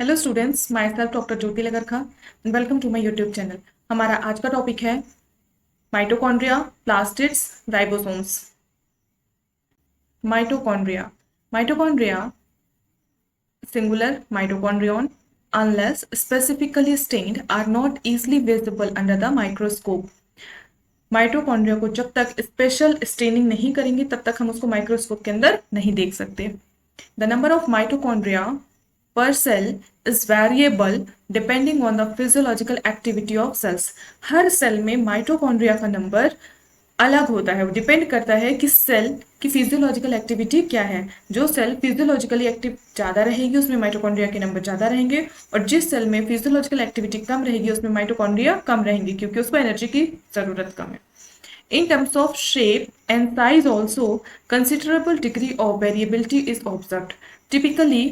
Hello students, myself doctor Jyoti Lagarkha and welcome to my YouTube channel. हमारा आज का topic है mitochondria, plastids, ribosomes. Mitochondria mitochondria singular mitochondrion unless specifically stained are not easily visible under the microscope। Mitochondria को जब तक special staining नहीं करेंगे तब तक हम उसको माइक्रोस्कोप के अंदर नहीं देख सकते। The number of mitochondria per cell is variable depending on the physiological activity of cells। हर सेल में माइटोकॉन्ड्रिया का नंबर अलग होता है, डिपेंड करता है कि सेल की फिजियोलॉजिकल एक्टिविटी क्या है। जो सेल फिजियोलॉजिकली एक्टिव ज़्यादा रहेगी उसमें माइटोकॉन्ड्रिया के नंबर ज़्यादा रहेंगे, और जिस सेल में फिजियोलॉजिकल एक्टिविटी कम रहेगी उसमें माइटोकॉन्ड्रिया कम रहेंगी, क्योंकि उसको एनर्जी की ज़रूरत कम है। In terms of shape and size also, considerable degree of variability is observed। Typically,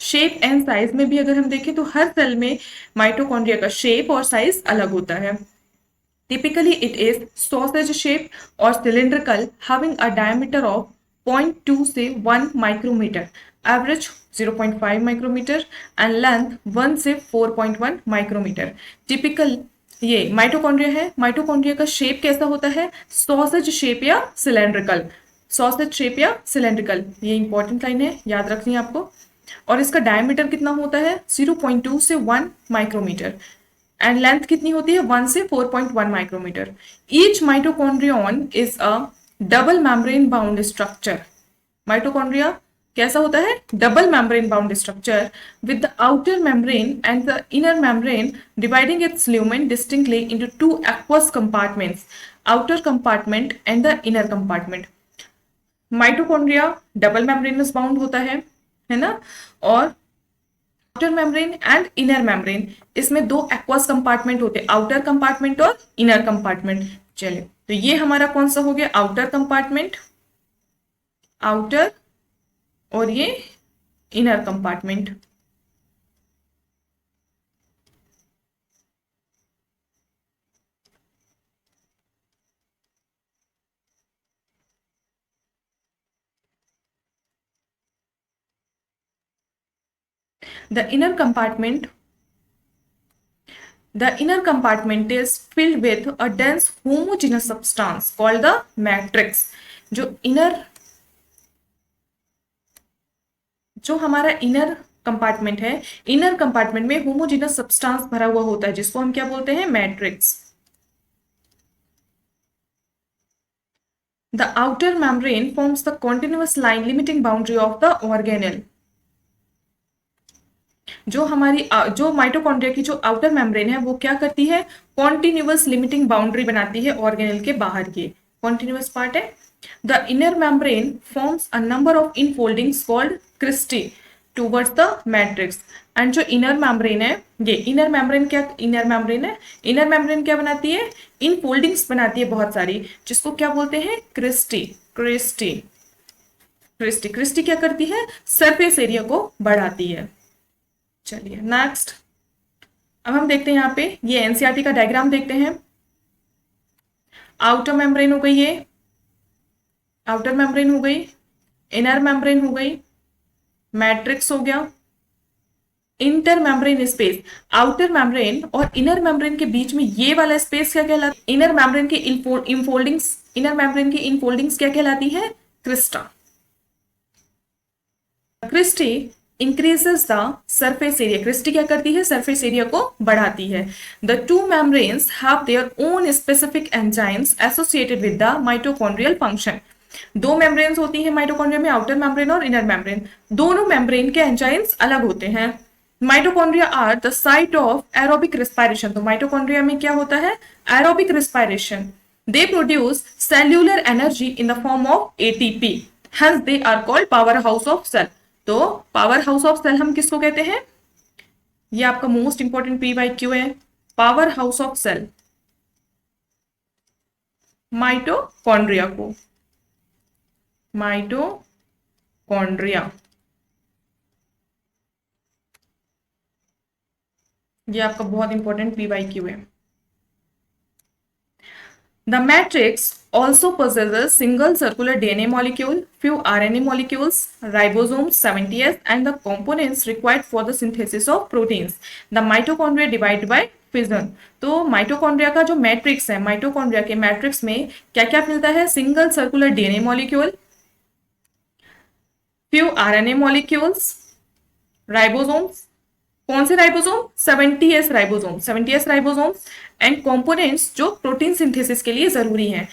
shape and size में भी अगर हम देखें तो हर सेल में माइटोकॉन्ड्रिया का शेप और साइज अलग होता है। Typically it is sausage shape और cylindrical, having a diameter of 0.2 से 1 micrometer, average 0.5 micrometer and length 1 से 4.1 माइक्रोमीटर। टिपिकल ये माइटोकॉन्ड्रिया है। माइटोकॉन्ड्रिया का शेप कैसा होता है? सॉसेज शेप या सिलेंड्रिकल। सॉसेज शेप या सिलेंड्रिकल, ये इंपॉर्टेंट लाइन है, याद रखनी है आपको। और इसका डायमीटर कितना होता है? 0.2 से 1 माइक्रोमीटर, एंड लेंथ कितनी होती है? 1 से 4.1 micrometre. Each mitochondrion is a double membrane bound structure. Mitochondria कैसा होता है? Double membrane bound structure with the outer membrane and the inner membrane dividing its lumen distinctly into two aqueous compartments, outer compartment and the inner compartment. Mitochondria double membranous bound होता है ना, और outer membrane and inner membrane, इसमें दो aqueous compartment होते हैं, outer compartment और inner compartment. चलिए, तो ये हमारा कौन सा हो गया? आउटर कंपार्टमेंट, आउटर, और ये inner compartment. The inner compartment The inner compartment is filled with a dense homogeneous substance called the matrix। जो हमारा इनर कंपार्टमेंट है, इनर कंपार्टमेंट में होमोजेनस सब्सटेंस भरा हुआ होता है, जिसको हम क्या बोलते हैं? Matrix. The outer membrane forms the continuous line limiting boundary of the organelle. जो माइटोकॉन्ड्रिया की जो आउटर मेम्ब्रेन है वो क्या करती है? कॉन्टिन्यूअस लिमिटिंग बाउंड्री बनाती है ऑर्गेनेल के बाहर की, कॉन्टिन्यूअस पार्ट है। The inner membrane forms a number of infoldings called cristae towards the matrix. And जो इनर मेम्ब्रेन है, ये इनर मेम्ब्रेन है, इनर मेम्ब्रेन क्या बनाती है? इनफोल्डिंग्स बनाती है बहुत सारी, जिसको क्या बोलते हैं? क्रिस्टी। क्रिस्टी क्रिस्टी क्रिस्टी क्या करती है? सरफेस एरिया को बढ़ाती है। चलिए नेक्स्ट, अब हम देखते हैं यहाँ पे, ये एनसीईआरटी का डायग्राम देखते हैं। आउटर मेम्ब्रेन हो गई, ये आउटर मेम्ब्रेन हो गई, इनर मेम्ब्रेन हो गई, मैट्रिक्स हो गया, inter membrane space. Outer membrane और इनर मेम्ब्रेन के बीच में ये वाला स्पेस क्या कहलाता है? इनर मेम्ब्रेन की इनफोल्डिंग्स क्या कहलाती है? Crista. Cristae increases the surface area. Cristae क्या करती है? सरफेस एरिया को बढ़ाती है। The two membranes have their own specific enzymes associated with the mitochondrial function. दो मेम्ब्रेन्स होती हैं माइटोकॉन्ड्रिया में, आउटर मेम्ब्रेन और इनर मेम्ब्रेन। दोनों मेम्ब्रेन के एंजाइम्स अलग होते हैं। Mitochondria are the site of aerobic respiration. तो माइटोकॉन्ड्रिया में क्या होता है? Aerobic respiration. They produce cellular energy in the form of ATP, hence they are called power house of cell. तो पावर हाउस ऑफ सेल हम किसको कहते हैं? ये आपका मोस्ट इंपॉर्टेंट PYQ है। Power house of cell mitochondria को, mitochondria, ये आपका बहुत इंपॉर्टेंट PYQ है। The matrix also possesses single circular DNA molecule, few RNA molecules, ribosomes 70S, and the components required for the synthesis of proteins. The mitochondria divide by fission. तो mitochondria का जो matrix है, mitochondria के matrix में क्या क्या मिलता है? Single circular DNA molecule, few RNA molecules, ribosomes, कौन से ribosome? 70S ribosome, 70S ribosomes and components जो प्रोटीन सिंथेसिस के लिए जरूरी हैं।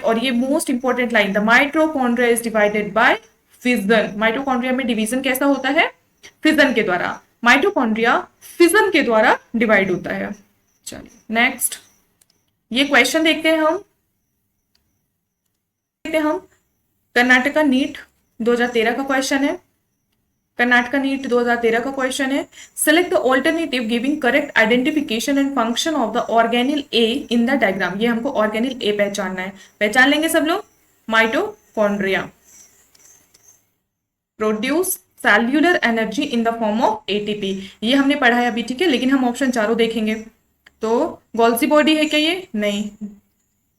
और ये most important line, the mitochondria is divided by fission. Mitochondria में डिवीजन कैसा होता है? फिजन के द्वारा। माइटोकॉन्ड्रिया फिजन के द्वारा डिवाइड होता है। चलिए नेक्स्ट ये क्वेश्चन देखते हैं हम कर्नाटका नीट 2013 का क्वेश्चन है। कर्नाटका नीट 2013 का क्वेश्चन है। Select the alternative giving correct identification and function of the organelle A in the diagram. ये हमको ऑर्गेनिल ए पहचानना है। पहचान लेंगे सब लोग। Mitochondria produce cellular energy in the form of ATP. ये हमने पढ़ा है अभी, ठीक है, लेकिन हम ऑप्शन चारों देखेंगे। तो गोल्जी बॉडी है क्या ये? नहीं।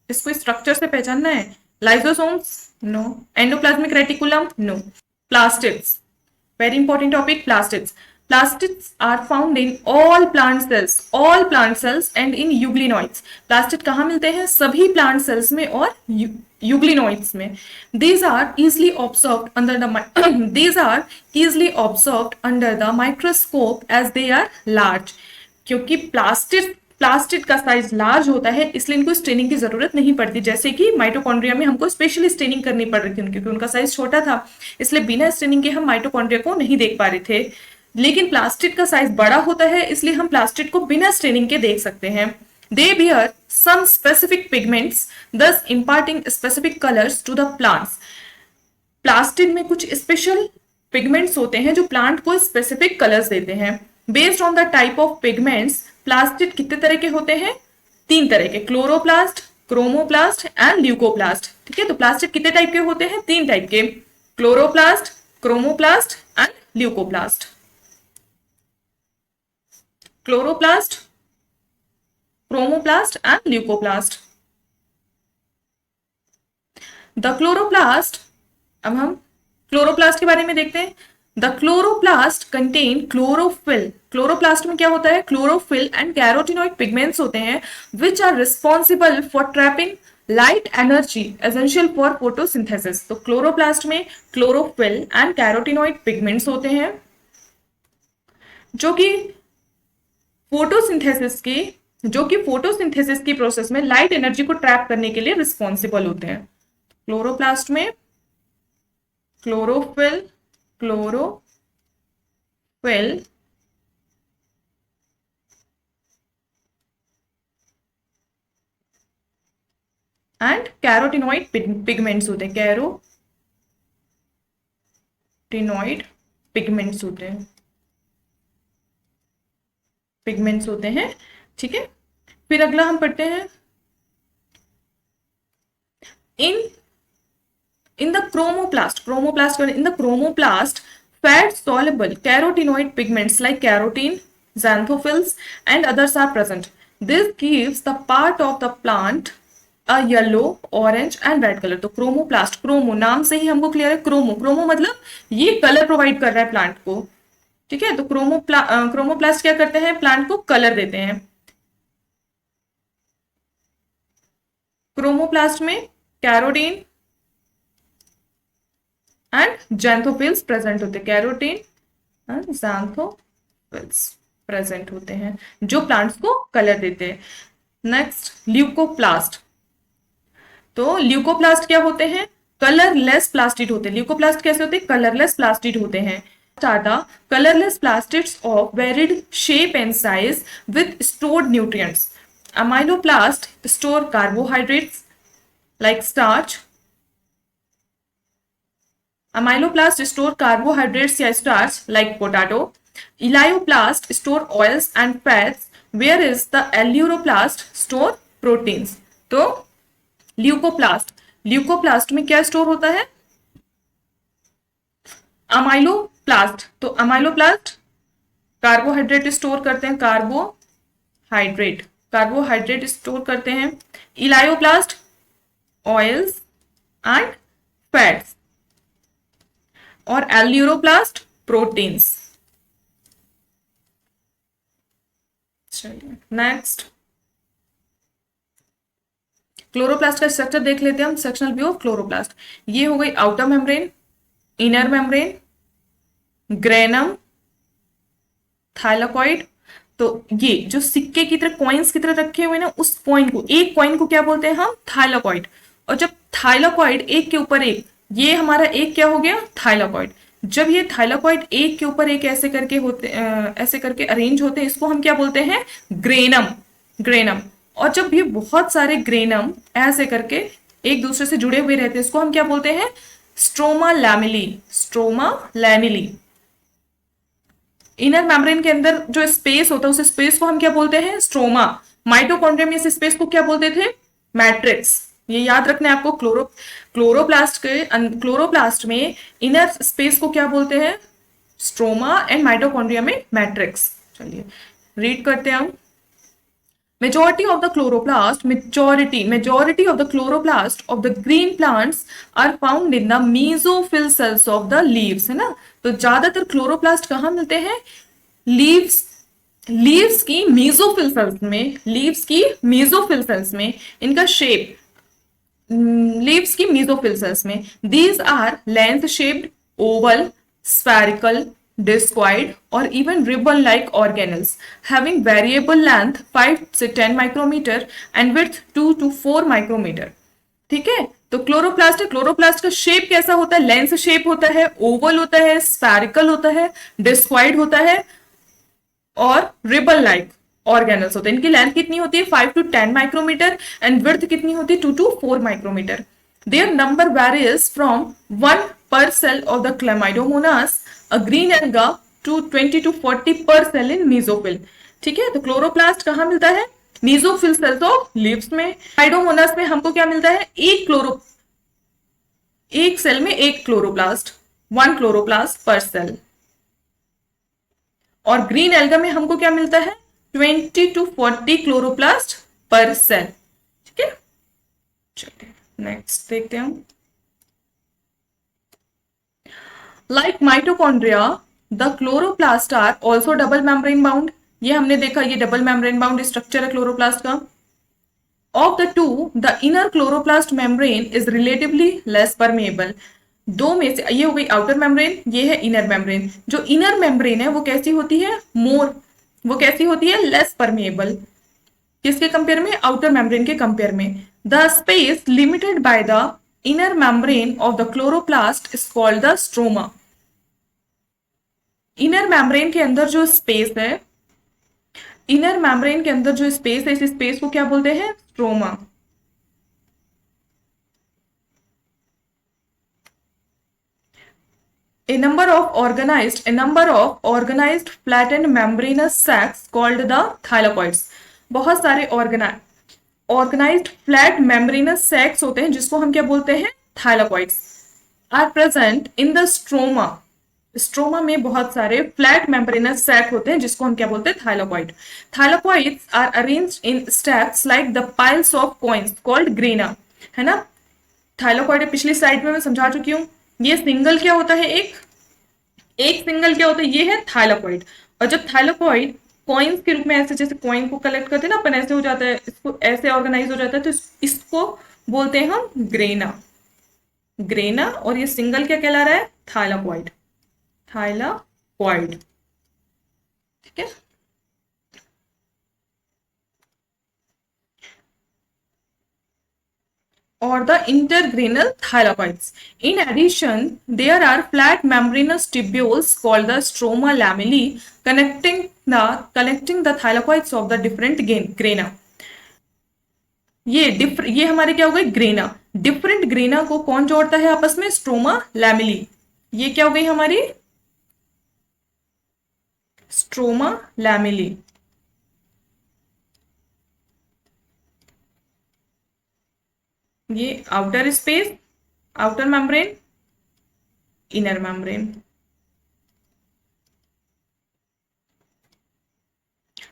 इसको स्ट्रक्चर से पहचानना है। Lysosomes? No. Endoplasmic reticulum? No. Plastids, very important topic, plastids are found in all plant cells and in euglenoids। plastid कहाँ मिलते हैं? सभी plant cells में और euglenoids में। these are easily observed under the microscope as they are large। क्योंकि plastid का size large होता है इसलिए इनको स्टेनिंग की जरूरत नहीं पड़ती, जैसे कि माइटोकॉन्ड्रिया में हमको स्पेशली स्टेनिंग करनी पड़ रही थी क्योंकि उनका साइज छोटा था, इसलिए बिना स्टेनिंग के हम माइटोकॉन्ड्रिया को नहीं देख पा रहे थे। लेकिन प्लास्टिड का साइज बड़ा होता है इसलिए हम प्लास्टिड को बिना स्टेनिंग के देख सकते हैं। They bear some specific pigments thus imparting specific colors to the plants। Plastid में कुछ स्पेशल पिगमेंट्स होते हैं जो प्लांट को स्पेसिफिक कलर्स देते हैं। Based on the type of pigments plastid कितने तरह के होते हैं? 3 तरह के, क्लोरोप्लास्ट, क्रोमोप्लास्ट एंड ल्यूकोप्लास्ट। ठीक है, तो प्लास्टिड कितने टाइप के होते हैं? 3 टाइप के, chloroplast, chromoplast and leucoplast. Chloroplast, chromoplast and leucoplast. The chloroplast, अब हम क्लोरोप्लास्ट के बारे में देखते हैं। The chloroplast contain chlorophyll. Chloroplast में क्या होता है? क्लोरोफिल एंड कैरोटिनॉइड पिगमेंट्स होते हैं which are responsible for trapping light energy essential for photosynthesis. तो क्लोरोप्लास्ट में क्लोरोफिल एंड कैरोटिनॉइड पिगमेंट्स होते हैं जो कि फोटोसिंथेसिस की प्रोसेस में लाइट एनर्जी को ट्रैप करने के लिए रिस्पॉन्सिबल होते हैं। क्लोरोप्लास्ट में क्लोरोफिल एंड कैरोटिनॉइड पिगमेंट्स होते हैं। कैरोटिनॉइड पिगमेंट्स होते हैं। ठीक है, फिर अगला हम पढ़ते हैं in the chromoplast fat soluble carotenoid pigments like carotene, xanthophylls and others are present। this gives the part of the plant a yellow, orange and red color। तो क्रोमोप्लास्ट, क्रोमो नाम से ही हमको क्लियर है, क्रोमो मतलब ये colour provide कर रहा है प्लांट को। ठीक है, तो क्रोमोप्लास्ट क्या करते हैं? प्लांट को कलर देते हैं। क्रोमोप्लास्ट में कैरोटीन एंड जैंथोफिल्स प्रेजेंट होते हैं। कैरोटीन एंड जैंथोफिल्स प्रेजेंट होते हैं जो प्लांट्स को कलर देते हैं। Next leucoplast. तो ल्यूकोप्लास्ट क्या होते हैं? कलरलेस प्लास्टिड होते हैं। ल्यूकोप्लास्ट कैसे होते हैं? कलरलेस प्लास्टिड होते हैं। Tata colourless plastids of varied shape and size with stored nutrients। amyloplast store carbohydrates like starch। amyloplast store carbohydrates या starch like potato। elioplast store oils and fats whereas the aleuroplast store proteins। तो leucoplast में क्या store होता है? Amyloplast. तो amyloplast carbohydrate store करते हैं, carbohydrate carbohydrate store करते हैं। इलायोप्लास्ट ऑयल्स एंड फैट्स, और एल्यूरोप्लास्ट प्रोटीन्स। चलिए नेक्स्ट, क्लोरोप्लास्ट का स्ट्रक्चर देख लेते हैं हम। सेक्शनल व्यू ऑफ क्लोरोप्लास्ट, ये हो गई outer membrane, inner membrane, granum, thylakoid. तो ये जो सिक्के की तरह कॉइन्स की तरह रखे हुए ना, उस कॉइन को, एक कॉइन को क्या बोलते हैं हम? थाइलाकॉइड। और जब थाइलाकॉइड एक के ऊपर एक, ये हमारा एक क्या हो गया? थाइलाकॉइड। जब ये थाइलाकॉइड एक के ऊपर एक ऐसे करके होते ऐसे करके अरेंज होते हैं, इसको हम क्या बोलते हैं? ग्रेनम। ग्रेनम। और जब ये बहुत सारे ग्रेनम ऐसे करके एक दूसरे से जुड़े हुए रहते हैं, इसको हम क्या बोलते हैं? Stroma lamellae. Stroma lamellae. Inner membrane के अंदर जो स्पेस होता है, उस स्पेस को हम क्या बोलते हैं? स्ट्रोमा। माइटोकॉन्ड्रिया में इस स्पेस को क्या बोलते थे? मैट्रिक्स। ये याद रखना है आपको। क्लोरोप्लास्ट में इनर स्पेस को क्या बोलते हैं? स्ट्रोमा, एंड माइटोकॉन्ड्रिया में मैट्रिक्स। चलिए रीड करते हैं हम। Majority of the chloroplast of the green plants are found in the mesophyll cells of the leaves, है ना? तो ज्यादातर क्लोरोप्लास्ट कहाँ मिलते हैं? लीव्स की मेसोफिल सेल्स में इनका शेप, लीव्स की मेसोफिल सेल्स में, these are length shaped, oval, spherical, discoid or even ribbon like organelles having variable length 5 से 10 micrometer and width 2 to 4 micrometer। ठीक है, तो क्लोरोप्लास्ट है। क्लोरोप्लास्ट का शेप कैसा होता है? लेंस शेप होता है, ओवल होता है, स्फेरिकल होता है, डिस्क्वाइड होता है और रिबन लाइक ऑर्गेनल्स होते हैं। इनकी लेंथ कितनी होती है? 5 to 10 माइक्रोमीटर एंड विड्थ कितनी होती है? 2 to 4 micrometre. Their number varies from 1 per cell of the Chlamydomonas, a green alga, to 20 to 40 per cell in mesophyll। ठीक है, तो क्लोरोप्लास्ट कहाँ मिलता है? मेसोफिल सेल्स ऑफ लीव्स में। क्लाइडोमोनास में हमको क्या मिलता है? एक सेल में एक क्लोरोप्लास्ट, 1 क्लोरोप्लास्ट पर सेल। और ग्रीन एल्गा में हमको क्या मिलता है? 20 to 40 क्लोरोप्लास्ट पर सेल। ठीक है, चलिए नेक्स्ट देखते हैं हम। Like mitochondria, the chloroplast are also double membrane bound. ये हमने देखा, ये डबल मेम्ब्रेन बाउंड स्ट्रक्चर है क्लोरोप्लास्ट का। Of the two, the inner chloroplast membrane is relatively less permeable. दो में से, ये हो गई आउटर मेम्ब्रेन, ये है इनर मेम्ब्रेन। जो इनर मेम्ब्रेन है वो कैसी होती है? वो कैसी होती है? Less permeable. किसके कंपेयर में? आउटर मेम्ब्रेन के कंपेयर में। The space limited by the inner membrane of the chloroplast is called the stroma. Inner membrane के अंदर जो स्पेस है, इनर मेम्ब्रेन के अंदर जो स्पेस है, इस स्पेस को क्या बोलते हैं? Stroma. A number of organized flattened membranous sacs called the thylakoids। बहुत सारे ऑर्गेनाइज्ड फ्लैट मेम्ब्रेनस सैक्स होते हैं जिसको हम क्या बोलते हैं? Thylakoids. Are present in the stroma. Stroma में बहुत सारे फ्लैट मेम्ब्रेनस सैक होते हैं जिसको हम क्या बोलते हैं? Thylakoid. Thylakoids are arranged in stacks like the piles of coins called grana, है ना? थाइलाकॉइड पिछली स्लाइड में मैं समझा चुकी हूं। ये सिंगल क्या होता है? एक सिंगल क्या होता है? ये है थाइलाकॉइड। और जब थाइलाकॉइड कॉइन्स के रूप में ऐसे, जैसे कॉइन को कलेक्ट करते हैं ना अपन, ऐसे हो जाता है, इसको ऐसे ऑर्गेनाइज हो जाता है, तो इसको बोलते हैं हम ग्रेना। ग्रेना। और ये सिंगल क्या कहला रहा है? थाइलाकॉइड। थाइलाकॉइड। ठीक है, or the intergranal thylakoids। In addition, there are flat membranous tubules called the stroma lamellae connecting the thylakoids of the different grana। ये हमारे क्या हो गए? ग्रेना। डिफरेंट ग्रेना को कौन जोड़ता है आपस में? Stroma lamellae. ये क्या हो गई हमारी? Stroma lamellae. ये outer space, outer membrane, inner membrane.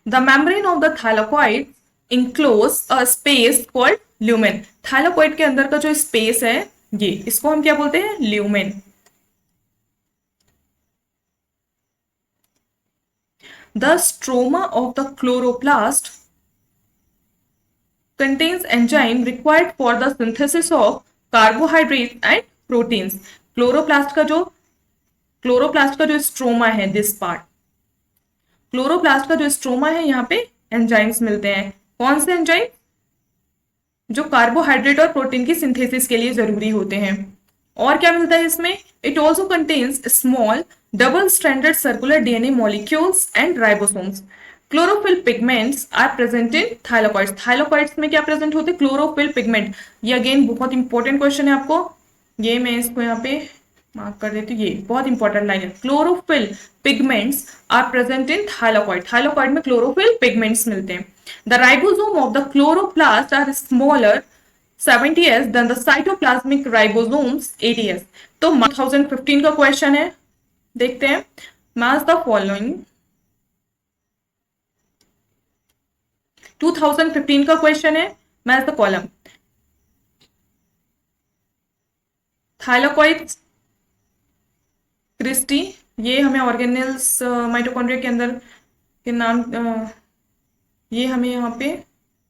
The membrane of the thylakoid enclose a space called lumen. Thylakoid के अंदर का जो स्पेस है ये, इसको हम क्या बोलते हैं? Lumen. The stroma of the chloroplast contains enzyme required for the synthesis of carbohydrates and proteins. Chloroplast का जो स्ट्रोमा है, दिस पार्ट, क्लोरोप्लास्ट का जो स्ट्रोमा है, यहाँ पे एंजाइम्स मिलते हैं. कौन से एंजाइम? जो कार्बोहाइड्रेट और प्रोटीन की सिंथेसिस के लिए जरूरी होते हैं. और क्या मिलता है इसमें? It also contains small double stranded circular DNA molecules and ribosomes. Chlorophyll pigments are present in thylakoids. Thylakoids में क्या प्रेजेंट होते हैं? Chlorophyll pigment. ये अगेन बहुत इंपॉर्टेंट क्वेश्चन है आपको. ये मैं इसको यहाँ पे मार्क कर देती हूँ. ये बहुत इंपॉर्टेंट लाइन है. Chlorophyll pigments are present in thylakoid. Thylakoid में क्लोरोफिल पिगमेंट्स मिलते हैं. The ribosome of the chloroplast are smaller 70s than the cytoplasmic ribosomes 80s. तो 2015 का क्वेश्चन है, देखते हैं. Match the following. 2015 का क्वेश्चन है, मैच द कॉलम. थाइलाकोइड्स, क्रिस्टी, ये हमें ऑर्गेनेल्स माइटोकॉन्ड्रिया के अंदर के नाम, ये हमें यहाँ पे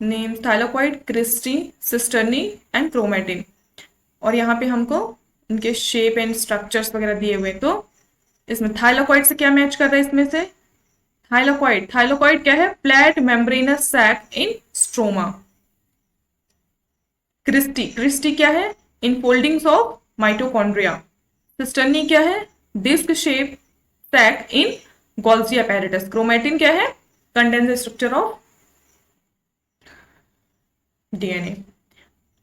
name thylakoid, cristae, cisternae and chromatin. और यहाँ पे हमको इनके शेप एंड स्ट्रक्चर्स वगैरह दिए हुए. तो इसमें थाइलाकोइड से क्या मैच कर रहा है? इसमें से थाइलाकोइड क्या है? Flat membranous sac in stroma. Cristae क्या है? इनफोल्डिंग्स ऑफ माइटोकॉन्ड्रिया. सिस्टर्नी क्या है? Disc shape sac in Golgi apparatus. Chromatin क्या है? Condensed structure of DNA.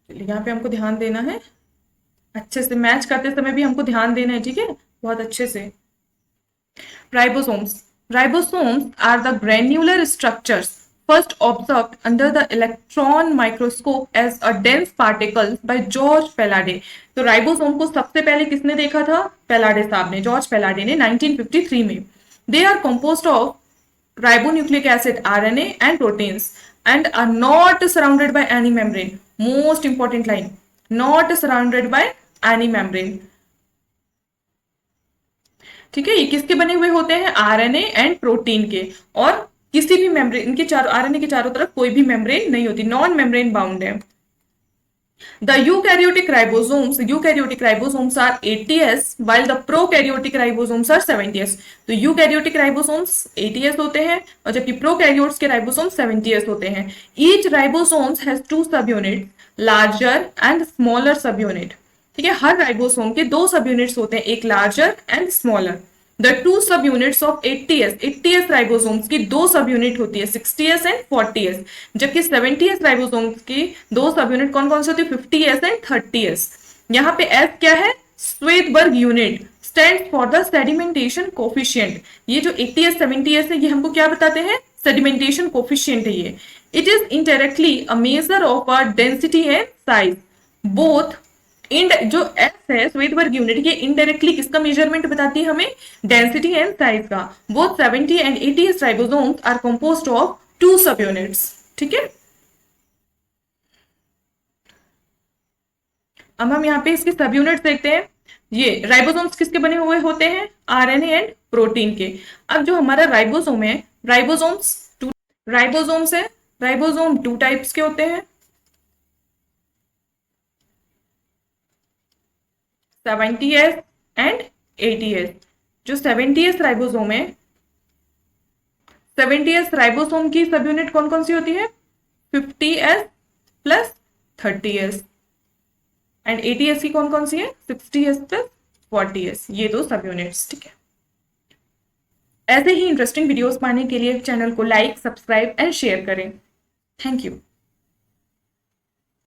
यहाँ पे हमको ध्यान देना है अच्छे से, मैच करते समय भी हमको ध्यान देना है, ठीक है, बहुत अच्छे से. Ribosomes are the granular structures first observed under the electron microscope as a dense particles by George Palade. तो राइबोसोम को सबसे पहले किसने देखा था? पेलाडे साहब ने, जॉर्ज पेलाडे ने 1953 में. They are composed of ribonucleic acid, RNA and proteins and are not surrounded by any membrane. Most important line, not surrounded by any membrane. ठीक है, ये किसके बने हुए होते हैं? RNA एंड प्रोटीन के. और किसी भी मेम्ब्रेन, इनके चारों, RNA के चारों तरफ कोई भी मेम्ब्रेन नहीं होती, नॉन मेम्ब्रेन बाउंड है. The eukaryotic ribosomes are 80s while the prokaryotic ribosomes are 70s. तो eukaryotic ribosomes 80s होते हैं और जबकि prokaryotes के ribosomes 70s होते हैं. Each ribosomes has two subunits, larger and smaller subunit. ठीक है, हर राइबोसोम के दो सब यूनिट्स होते हैं, एक larger and smaller. The two सब यूनिट्स ऑफ 80s राइबोसोम्स की दो सब यूनिट होती है, 60s एंड 40s. जबकि 70s राइबोसोम्स की दो सब यूनिट कौन कौन सी होती है? 50s and 30s. यहाँ पे एस क्या है? Svedberg unit stand for the sedimentation coefficient. ये जो 80s 70s है, ये हमको क्या बताते हैं? सेडिमेंटेशन कोफिशियंट है ये. It is indirectly a measure of a density and size. Both जो एस है, स्वेदबर्ग यूनिट, ये इनडायरेक्टली किसका मेजरमेंट बताती है? हमें डेंसिटी एंड साइज का. Both 70 and 80s ribosomes are composed of two subunits. ठीक है, अब हम यहाँ पे इसके सब यूनिट्स देखते हैं. ये राइबोसोम्स किसके बने हुए होते हैं? आरएनए एंड प्रोटीन के. अब जो हमारा राइबोसोम है, राइबोसोम टू टाइप्स के होते हैं, 70s एंड 80s. जो 70s राइबोसोम है, 70s राइबोसोम की सब यूनिट कौन कौन सी होती है? 50s plus 30s. And 80s की कौन कौन सी है? 60s plus 40s. ये दो सब यूनिट्स. ठीक है, ऐसे ही इंटरेस्टिंग वीडियोस पाने के लिए चैनल को लाइक, सब्सक्राइब एंड शेयर करें. Thank you.